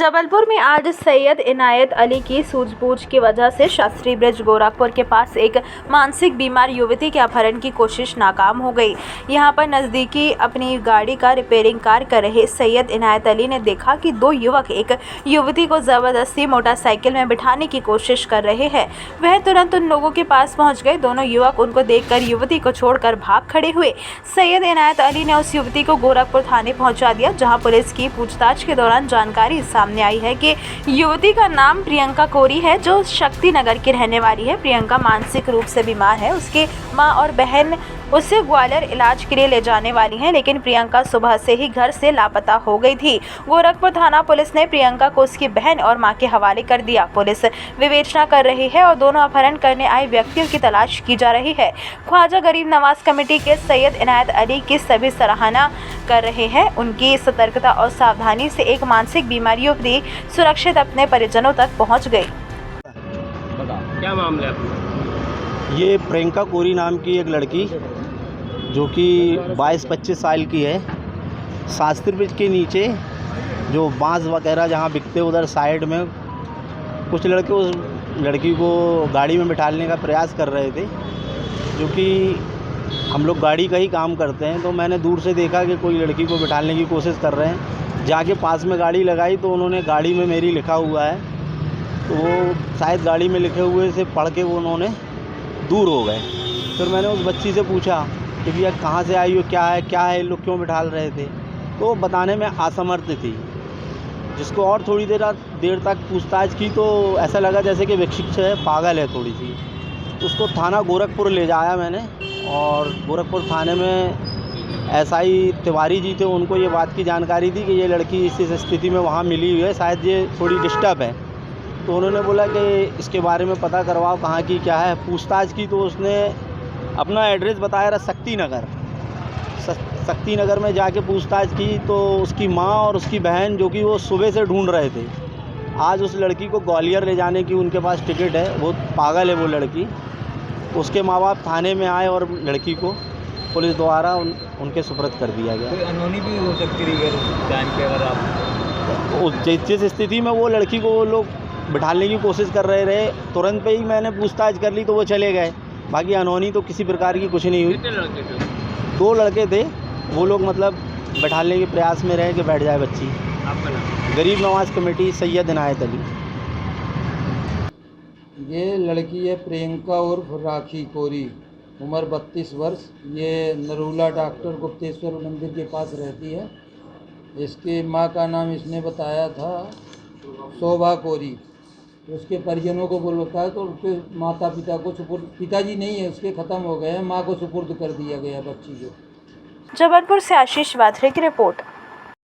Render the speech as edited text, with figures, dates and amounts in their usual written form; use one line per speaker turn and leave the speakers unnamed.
जबलपुर में आज सैयद इनायत अली की सूझबूझ की वजह से शास्त्री ब्रिज गोरखपुर के पास एक मानसिक बीमार युवती के अपहरण की कोशिश नाकाम हो गई। यहां पर नज़दीकी अपनी गाड़ी का रिपेयरिंग कार्य कर रहे सैयद इनायत अली ने देखा कि दो युवक एक युवती को ज़बरदस्ती मोटरसाइकिल में बिठाने की कोशिश कर रहे हैं। वह तुरंत उन लोगों के पास पहुँच गए। दोनों युवक उनको देखकर युवती को छोड़कर भाग खड़े हुए। सैयद इनायत अली ने उस युवती को गोरखपुर थाने पहुँचा दिया, जहाँ पुलिस की पूछताछ के दौरान जानकारी सामने आई है कि युवती का नाम प्रियंका कोरी है, जो शक्ति नगर की रहने वाली है। प्रियंका मानसिक रूप से बीमार है। उसकी मां और बहन उसे ग्वालियर इलाज के लिए ले जाने वाली हैं, लेकिन प्रियंका सुबह से ही घर से लापता हो गई थी। गोरखपुर थाना पुलिस ने प्रियंका को उसकी बहन और मां के हवाले कर दिया। पुलिस विवेचना कर रही है और दोनों अपहरण करने आए व्यक्तियों की तलाश की जा रही है। ख्वाजा गरीब नवाज कमेटी के सैयद इनायत अली की सभी सराहना कर रहे हैं। उनकी सतर्कता और सावधानी से एक मानसिक बीमार युवती सुरक्षित अपने परिजनों तक पहुंच गई।
क्या मामला है?
ये प्रियंका कोरी नाम की एक लड़की जो कि 22-25 साल की है, शास्त्री ब्रिज के नीचे जो बांस वगैरह जहाँ बिकते उधर साइड में कुछ लड़के उस लड़की को गाड़ी में बिठाने का प्रयास कर रहे थे। जो कि हम लोग गाड़ी का ही काम करते हैं, तो मैंने दूर से देखा कि कोई लड़की को बिठाने की कोशिश कर रहे हैं। जाके पास में गाड़ी लगाई तो उन्होंने गाड़ी में मेरी लिखा हुआ है, तो वो शायद गाड़ी में लिखे हुए से पढ़ के वो उन्होंने दूर हो गए। फिर मैंने उस बच्ची से पूछा कि भैया कहाँ से आई हो, क्या है, ये लोग क्यों बिठाल रहे थे, तो बताने में असमर्थ थी। जिसको और थोड़ी देर तक पूछताछ की तो ऐसा लगा जैसे कि विक्षिप्त है, पागल है थोड़ी सी। तो उसको थाना गोरखपुर ले जाया मैंने, और गोरखपुर थाने में एसआई तिवारी जी थे। उनको ये बात की जानकारी थी कि ये लड़की इस स्थिति में वहाँ मिली हुई है, शायद ये थोड़ी डिस्टर्ब है। तो उन्होंने बोला कि इसके बारे में पता करवाओ कहाँ की क्या है। पूछताछ की तो उसने अपना एड्रेस बताया रहा शक्ति नगर में जाके पूछताछ की तो उसकी माँ और उसकी बहन जो कि वो सुबह से ढूंढ रहे थे, आज उस लड़की को ग्वालियर ले जाने की उनके पास टिकट है। बहुत पागल है वो लड़की। उसके माँ बाप थाने में आए और लड़की को पुलिस द्वारा उनके सुपुर्द कर दिया गया।
कोई अनहोनी भी हो सकती है जान के, अगर आप
जिस स्थिति में वो लड़की को वो लोग बिठाने की कोशिश कर रहे तुरंत पे ही मैंने पूछताछ कर ली तो वो चले गए। बाकी अनहोनी तो किसी प्रकार की कुछ नहीं हुई।
कितने लड़के थे?
2 लड़के थे। वो लोग मतलब बैठाने के प्रयास में रहे कि बैठ जाए बच्ची।
आपका नाम?
गरीब नवाज कमेटी, सैयद इनायत अली।
ये लड़की है प्रियंका उर्फ राखी कोरी, उम्र 32 वर्ष। ये नरूला डॉक्टर गुप्तेश्वर मंदिर के पास रहती है। इसकी माँ का नाम इसने बताया था शोभा कोरी। तो उसके परिजनों को बोलता है तो उसके माता पिता को सुपुर्द, पिताजी नहीं है उसके, ख़त्म हो गए हैं, माँ को सुपुर्द कर दिया गया बच्ची को।
जबलपुर से आशीष वाथरे की रिपोर्ट।